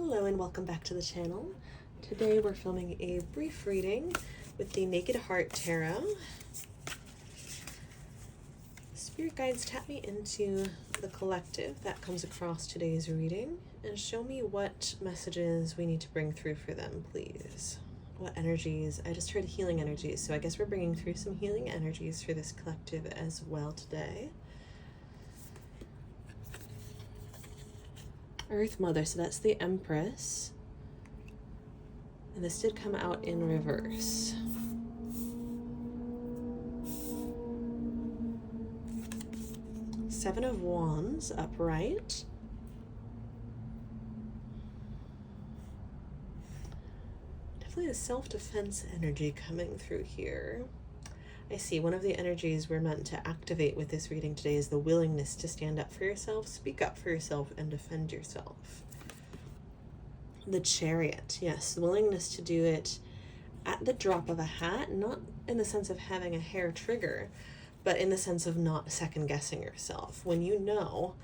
Hello and welcome back to the channel. Today we're filming a brief reading with the Naked Heart Tarot. Spirit guides, tap me into the collective that comes across today's reading and show me what messages we need to bring through for them, please. What energies? I just heard healing energies, so I guess we're bringing through some healing energies for this collective as well today. Earth Mother, so that's the Empress. And this did come out in reverse. Seven of Wands upright. Definitely a self-defense energy coming through here. I see one of the energies we're meant to activate with this reading today is the willingness to stand up for yourself, speak up for yourself, and defend yourself. The Chariot, yes, the willingness to do it at the drop of a hat, not in the sense of having a hair trigger, but in the sense of not second-guessing yourself. When you know,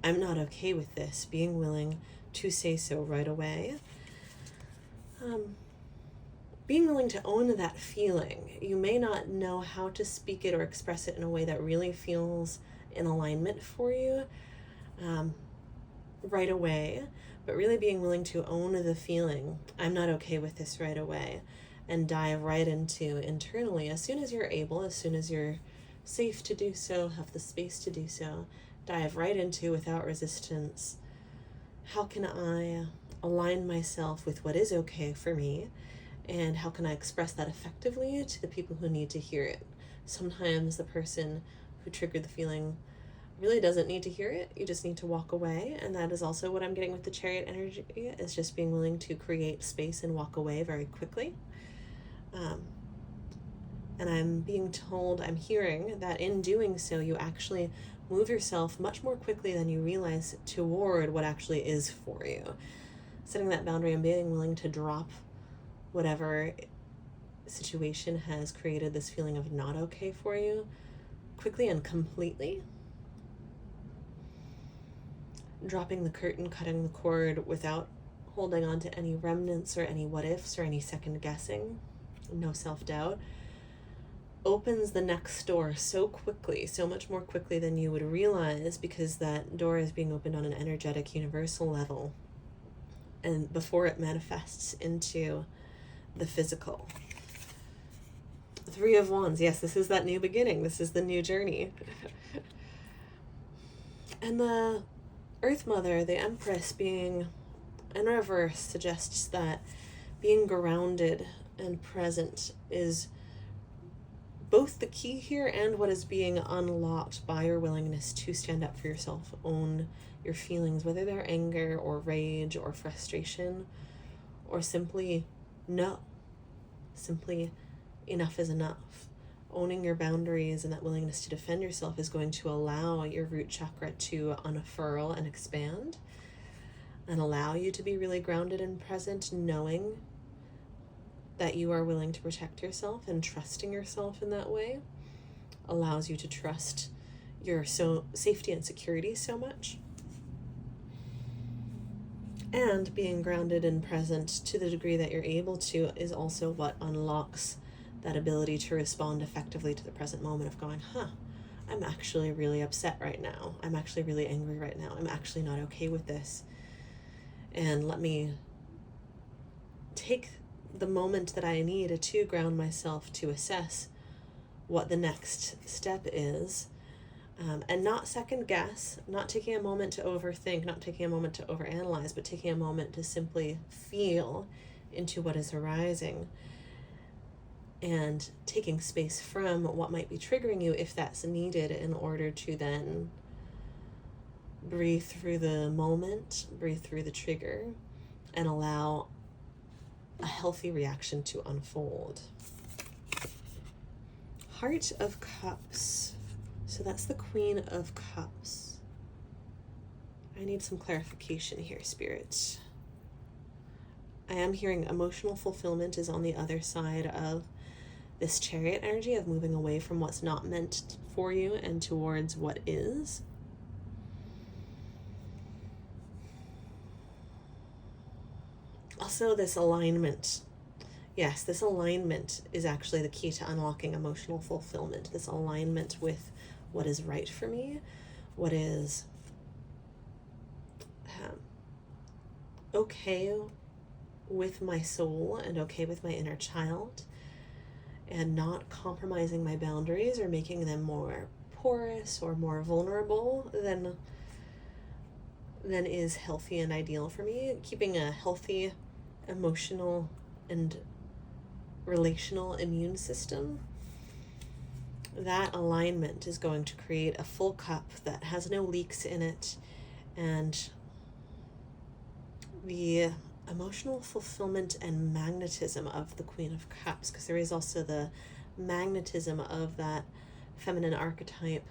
I'm not okay with this, being willing to say so right away. Being willing to own that feeling. You may not know how to speak it or express it in a way that really feels in alignment for you right away, but really being willing to own the feeling, I'm not okay with this right away, and dive right into internally as soon as you're able, as soon as you're safe to do so, have the space to do so, dive right into without resistance. How can I align myself with what is okay for me? And how can I express that effectively to the people who need to hear it? Sometimes the person who triggered the feeling really doesn't need to hear it. You just need to walk away. And that is also what I'm getting with the Chariot energy, is just being willing to create space and walk away very quickly. And I'm being told, I'm hearing that in doing so, you actually move yourself much more quickly than you realize toward what actually is for you. Setting that boundary and being willing to drop whatever situation has created this feeling of not okay for you quickly and completely. Dropping the curtain, cutting the cord without holding on to any remnants or any what ifs or any second guessing, no self-doubt, opens the next door so quickly, so much more quickly than you would realize, because that door is being opened on an energetic universal level and before it manifests into the physical. Three of Wands, yes, this is that new beginning. This is the new journey. And the Earth Mother, the Empress, being in reverse, suggests that being grounded and present is both the key here and what is being unlocked by your willingness to stand up for yourself, own your feelings, whether they're anger or rage or frustration, or simply no. Simply enough is enough. Owning your boundaries and that willingness to defend yourself is going to allow your root chakra to unfurl and expand and allow you to be really grounded and present, knowing that you are willing to protect yourself, and trusting yourself in that way allows you to trust your safety and security so much. And being grounded and present to the degree that you're able to is also what unlocks that ability to respond effectively to the present moment of going, I'm actually really upset right now. I'm actually really angry right now. I'm actually not okay with this. And let me take the moment that I need to ground myself to assess what the next step is. And not second guess, not taking a moment to overthink, not taking a moment to overanalyze, but taking a moment to simply feel into what is arising and taking space from what might be triggering you if that's needed, in order to then breathe through the moment, breathe through the trigger, and allow a healthy reaction to unfold. Heart of Cups. So that's the Queen of Cups. I need some clarification here, Spirit. I am hearing emotional fulfillment is on the other side of this Chariot energy of moving away from what's not meant for you and towards what is. Also, this alignment. Yes, this alignment is actually the key to unlocking emotional fulfillment. This alignment with what is right for me, what is okay with my soul and okay with my inner child, and not compromising my boundaries or making them more porous or more vulnerable than is healthy and ideal for me. Keeping a healthy emotional and relational immune system, that alignment is going to create a full cup that has no leaks in it, and the emotional fulfillment and magnetism of the Queen of Cups, because there is also the magnetism of that feminine archetype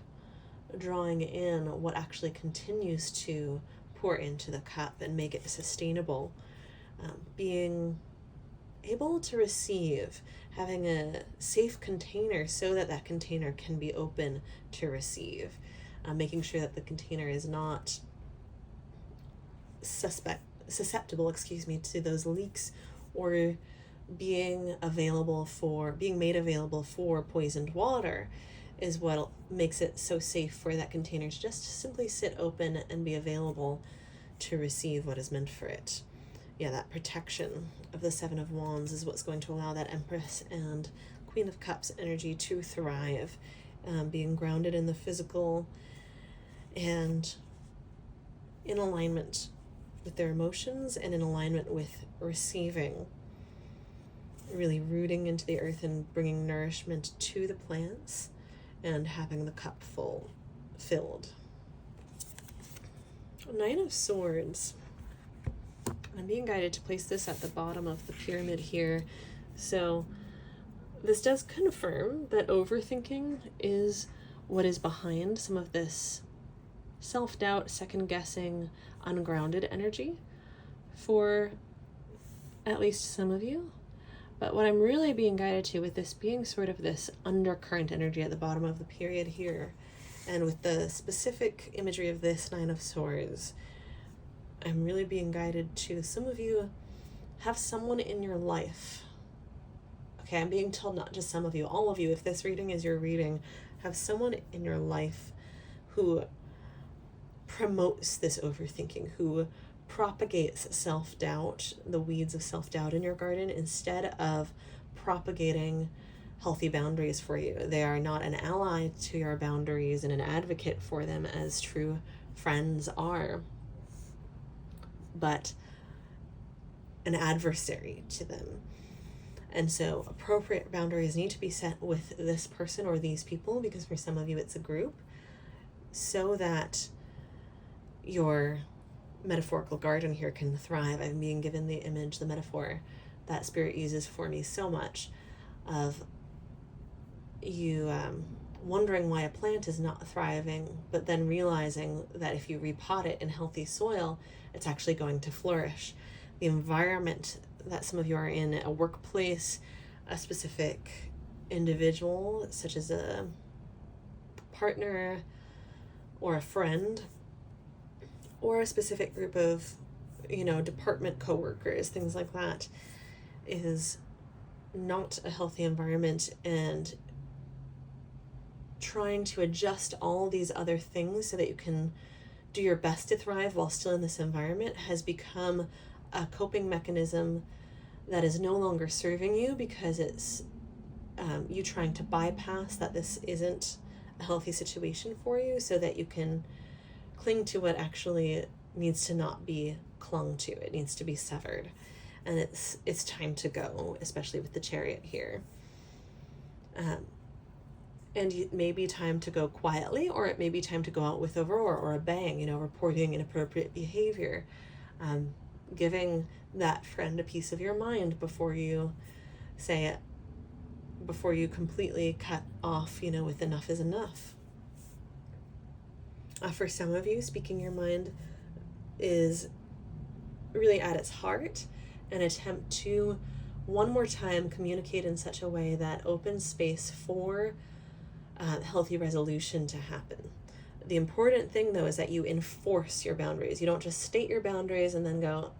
drawing in what actually continues to pour into the cup and make it sustainable. Being able to receive, having a safe container so that that container can be open to receive, making sure that the container is not susceptible to those leaks, or being made available for poisoned water, is what makes it so safe for that container to just simply sit open and be available to receive what is meant for it. Yeah, that protection of the Seven of Wands is what's going to allow that Empress and Queen of Cups energy to thrive, being grounded in the physical and in alignment with their emotions and in alignment with receiving, really rooting into the earth and bringing nourishment to the plants and having the cup filled. Nine of Swords. I'm being guided to place this at the bottom of the pyramid here. So this does confirm that overthinking is what is behind some of this self-doubt, second-guessing, ungrounded energy for at least some of you. But what I'm really being guided to, with this being sort of this undercurrent energy at the bottom of the period here, and with the specific imagery of this Nine of Swords, I'm really being guided to some of you have someone in your life. Okay, I'm being told not just some of you, all of you, if this reading is your reading, have someone in your life who promotes this overthinking, who propagates self-doubt, the weeds of self-doubt in your garden, instead of propagating healthy boundaries for you. They are not an ally to your boundaries and an advocate for them as true friends are, but an adversary to them. And so appropriate boundaries need to be set with this person or these people, because for some of you it's a group, so that your metaphorical garden here can thrive. I'm being given the image, the metaphor that Spirit uses for me so much, of you wondering why a plant is not thriving, but then realizing that if you repot it in healthy soil, it's actually going to flourish. The environment that some of you are in, a workplace, a specific individual, such as a partner or a friend, or a specific group of, department coworkers, things like that, is not a healthy environment. And trying to adjust all these other things so that you can do your best to thrive while still in this environment has become a coping mechanism that is no longer serving you, because it's you trying to bypass that this isn't a healthy situation for you, so that you can cling to what actually needs to not be clung to. It needs to be severed. And it's time to go, especially with the Chariot here. And it may be time to go quietly, or it may be time to go out with a roar or a bang, reporting inappropriate behavior, giving that friend a piece of your mind before you say it, before you completely cut off, with enough is enough. For some of you, speaking your mind is really at its heart an attempt to, one more time, communicate in such a way that opens space for healthy resolution to happen. The important thing, though, is that you enforce your boundaries. You don't just state your boundaries and then go,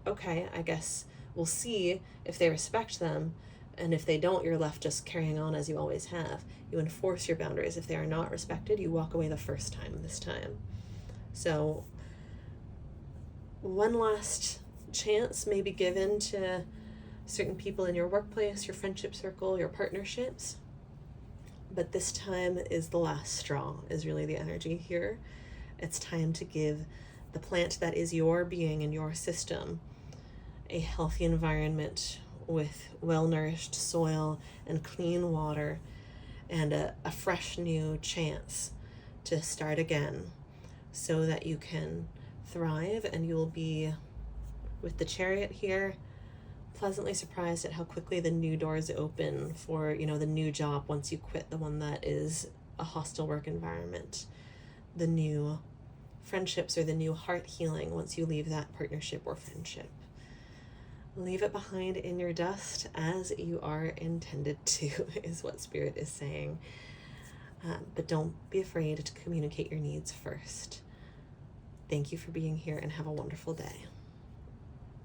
okay, I guess we'll see if they respect them. And if they don't, you're left just carrying on as you always have. You enforce your boundaries. If they are not respected, you walk away the first time this time. So one last chance may be given to certain people in your workplace, your friendship circle, your partnerships. But this time is the last straw, is really the energy here. It's time to give the plant that is your being and your system a healthy environment with well-nourished soil and clean water and a fresh new chance to start again, so that you can thrive, and you'll be, with the Chariot here, pleasantly surprised at how quickly the new doors open for, the new job once you quit the one that is a hostile work environment, the new friendships or the new heart healing once you leave that partnership or friendship. Leave it behind in your dust as you are intended to, is what Spirit is saying. But don't be afraid to communicate your needs first. Thank you for being here, and have a wonderful day.